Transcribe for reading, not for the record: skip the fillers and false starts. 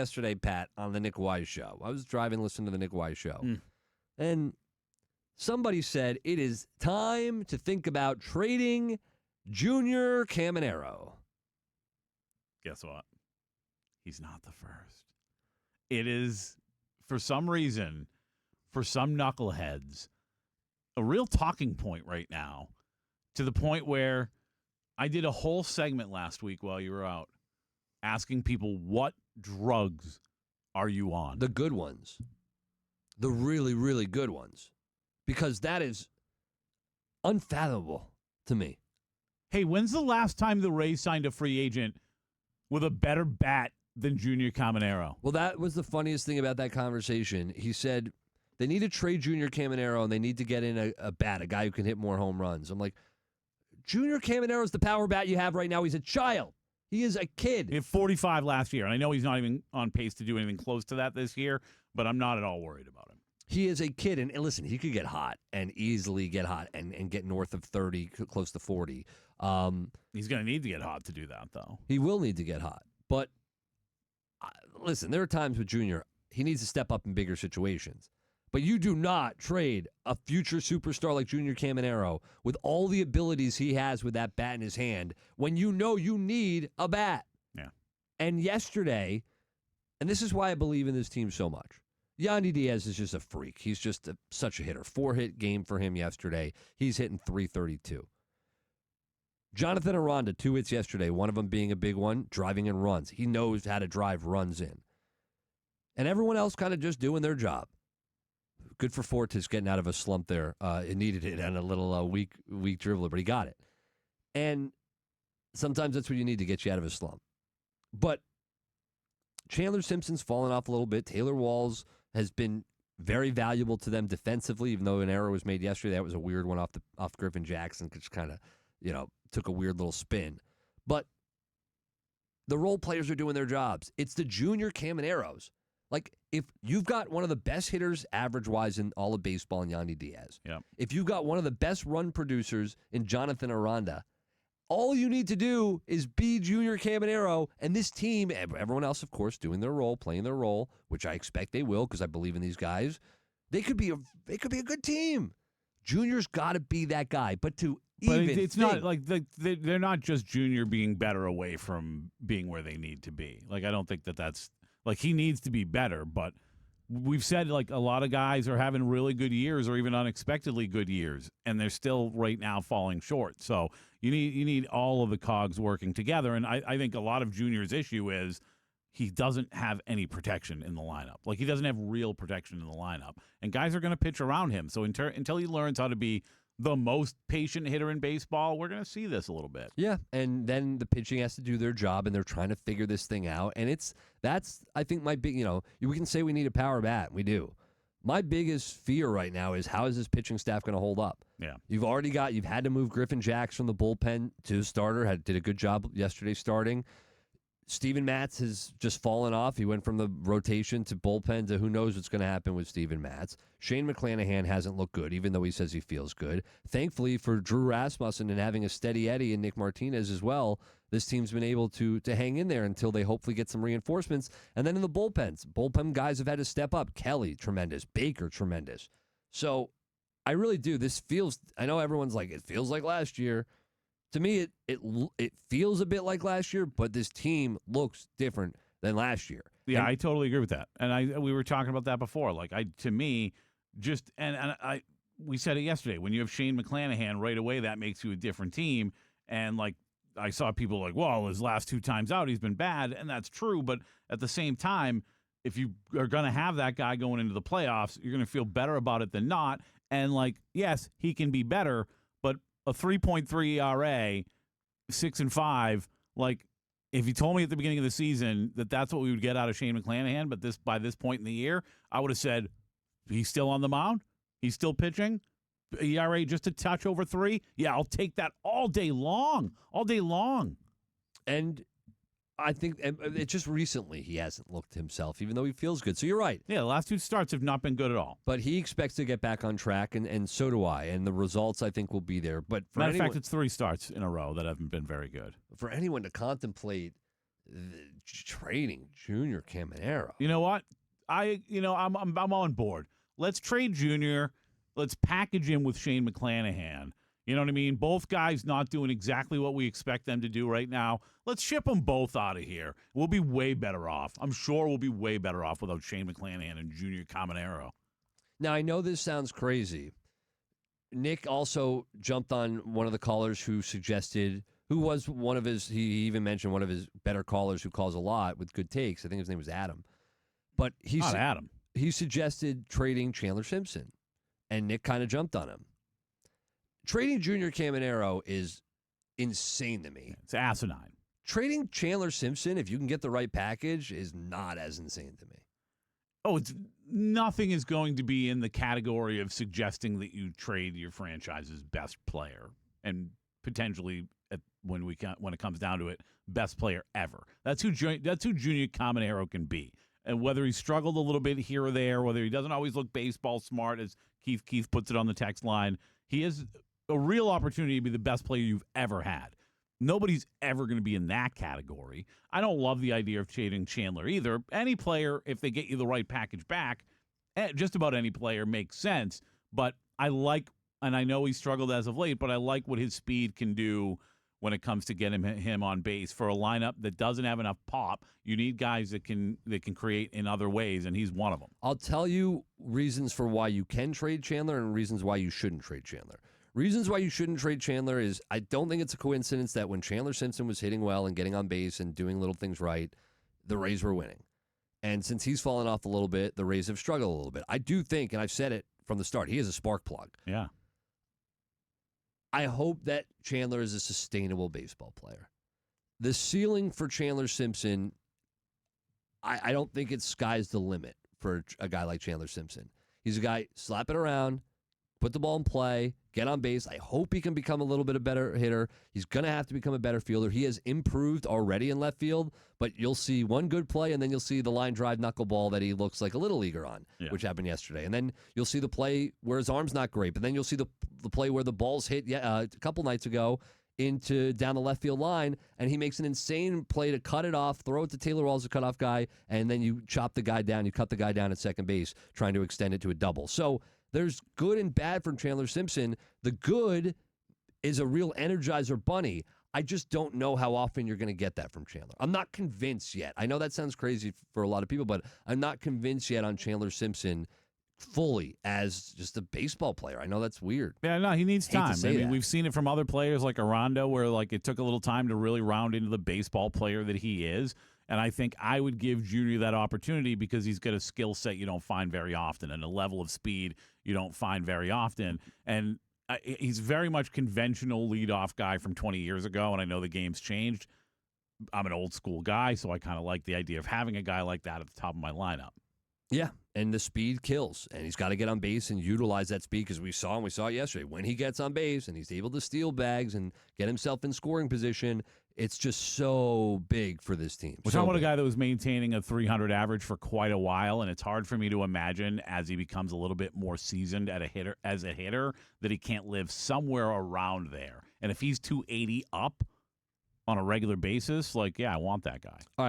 yesterday, Pat, on the Nick Wise show. I was driving, listening to the Nick Wise show. And somebody said it is time to think about trading Junior Caminero. Guess what? He's not the first. It is, for some reason, for some knuckleheads, a real talking point right now, to the point where I did a whole segment last week while you were out asking people, what drugs are you on? The good ones. The really, really good ones. Because that is unfathomable to me. Hey, when's the last time the Rays signed a free agent with a better bat than Junior Caminero? Well, that was the funniest thing about that conversation. He said they need to trade Junior Caminero and they need to get in a bat, a guy who can hit more home runs. I'm like, Junior Caminero is the power bat you have right now. He's a child. He is a kid. He had 45 last year, and I know he's not even on pace to do anything close to that this year, but I'm not at all worried about him. He is a kid, and listen, he could get hot and easily get hot and get north of 30, close to 40. He's going to need to get hot to do that, though. He will need to get hot. But, listen, there are times with Junior, he needs to step up in bigger situations. But you do not trade a future superstar like Junior Caminero with all the abilities he has with that bat in his hand when you know you need a bat. Yeah. And yesterday, and this is why I believe in this team so much, Yandy Diaz is just a freak. He's just such a hitter. 4-hit game for him yesterday. He's hitting .332. Jonathan Aranda, 2 hits yesterday, one of them being a big one, driving in runs. He knows how to drive runs in. And everyone else kind of just doing their job. Good for Fortis getting out of a slump there. It needed it and a little weak dribbler, but he got it. And sometimes that's what you need to get you out of a slump. But Chandler Simpson's fallen off a little bit. Taylor Walls has been very valuable to them defensively, even though an error was made yesterday. That was a weird one off Griffin Jackson, which kind of, took a weird little spin. But the role players are doing their jobs. It's the Junior Camineros. Like, if you've got one of the best hitters average-wise in all of baseball in Yandy Diaz, if you've got one of the best run producers in Jonathan Aranda, all you need to do is be Junior Caminero, and this team, everyone else, of course, doing their role, playing their role, which I expect they will because I believe in these guys, they could be a good team. Junior's got to be that guy, but it's not like they're not just Junior being better away from being where they need to be. Like, I don't think that's like he needs to be better, but we've said like a lot of guys are having really good years or even unexpectedly good years, and they're still right now falling short. So you need all of the cogs working together, and I think a lot of Junior's issue is he doesn't have any protection in the lineup. Like, he doesn't have real protection in the lineup, and guys are going to pitch around him. So until he learns how to be the most patient hitter in baseball, we're going to see this a little bit. Yeah, and then the pitching has to do their job, and they're trying to figure this thing out. And that's I think my big, we can say we need a power bat. We do. My biggest fear right now is how is this pitching staff going to hold up? Yeah. You've had to move Griffin Jacks from the bullpen to starter. Did a good job yesterday starting. Steven Matz has just fallen off. He went from the rotation to bullpen to who knows what's going to happen with Steven Matz. Shane McClanahan hasn't looked good, even though he says he feels good. Thankfully for Drew Rasmussen and having a steady Eddie and Nick Martinez as well, this team's been able to hang in there until they hopefully get some reinforcements. And then in the bullpen guys have had to step up. Kelly, tremendous. Baker, tremendous. So I really do. I know everyone's like, it feels like last year. To me, it feels a bit like last year, but this team looks different than last year. Yeah, I totally agree with that. And we were talking about that before. Like, we said it yesterday. When you have Shane McClanahan right away, that makes you a different team. And like, I saw people like, well, his last 2 times out, he's been bad, and that's true. But at the same time, if you are going to have that guy going into the playoffs, you're going to feel better about it than not. And like, yes, he can be better, but a 3.3 ERA, 6-5. Like, if you told me at the beginning of the season that that's what we would get out of Shane McClanahan, but by this point in the year, I would have said he's still on the mound, he's still pitching, ERA just a touch over 3. Yeah, I'll take that all day long, And I think it's just recently he hasn't looked himself, even though he feels good. So you're right. Yeah, the last 2 starts have not been good at all. But he expects to get back on track, and so do I. And the results, I think, will be there. But Matter of fact, it's 3 starts in a row that haven't been very good. For anyone to contemplate trading Junior Caminero. You know what? I'm on board. Let's trade Junior. Let's package him with Shane McClanahan. You know what I mean? Both guys not doing exactly what we expect them to do right now. Let's ship them both out of here. We'll be way better off. I'm sure we'll be way better off without Shane McClanahan and Junior Caminero. Now, I know this sounds crazy. Nick also jumped on one of the callers who suggested, who was one of his, he even mentioned one of his better callers who calls a lot with good takes. I think his name was Adam. But Not Adam. He suggested trading Chandler Simpson, and Nick kind of jumped on him. Trading Junior Caminero is insane to me. It's asinine. Trading Chandler Simpson, if you can get the right package, is not as insane to me. Oh, nothing is going to be in the category of suggesting that you trade your franchise's best player and potentially, when it comes down to it, best player ever. That's who Junior Caminero can be. And whether he struggled a little bit here or there, whether he doesn't always look baseball smart, as Keith puts it on the text line, he has a real opportunity to be the best player you've ever had. Nobody's ever going to be in that category. I don't love the idea of trading Chandler either. Any player, if they get you the right package back, just about any player makes sense. But I like, and I know he struggled as of late, but I like what his speed can do when it comes to getting him on base. For a lineup that doesn't have enough pop, you need guys that can create in other ways, and he's one of them. I'll tell you reasons for why you can trade Chandler and reasons why you shouldn't trade Chandler. Reasons why you shouldn't trade Chandler is I don't think it's a coincidence that when Chandler Simpson was hitting well and getting on base and doing little things right, the Rays were winning. And since he's fallen off a little bit, the Rays have struggled a little bit. I do think, and I've said it from the start, he is a spark plug. Yeah. I hope that Chandler is a sustainable baseball player. The ceiling for Chandler Simpson, I don't think it's sky's the limit for a guy like Chandler Simpson. He's a guy, slap it around, put the ball in play, get on base. I hope he can become a little bit of a better hitter. He's going to have to become a better fielder. He has improved already in left field, but you'll see one good play, and then you'll see the line drive knuckleball that he looks like a little leaguer on, which happened yesterday. And then you'll see the play where his arm's not great, but then you'll see the play where the ball's hit a couple nights ago into down the left field line, and he makes an insane play to cut it off, throw it to Taylor Walls, the cutoff guy, and then you chop the guy down. You cut the guy down at second base, trying to extend it to a double. So there's good and bad from Chandler Simpson. The good is a real energizer bunny. I just don't know how often you're going to get that from Chandler. I'm not convinced yet. I know that sounds crazy for a lot of people, but I'm not convinced yet on Chandler Simpson fully as just a baseball player. I know that's weird. Yeah, no, he needs time. I mean, that. we've seen it from other players like Arando, where like it took a little time to really round into the baseball player that he is. And I think I would give Junior that opportunity because he's got a skill set you don't find very often and a level of speed you don't find very often. And he's very much conventional leadoff guy from 20 years ago, and I know the game's changed. I'm an old school guy, so I kind of like the idea of having a guy like that at the top of my lineup. Yeah, and the speed kills, and he's got to get on base and utilize that speed because we saw it yesterday. When he gets on base and he's able to steal bags and get himself in scoring position, it's just so big for this team. We're talking about a guy that was maintaining a 300 average for quite a while, and it's hard for me to imagine as he becomes a little bit more seasoned as a hitter that he can't live somewhere around there. And if he's 280 up on a regular basis, I want that guy. All right,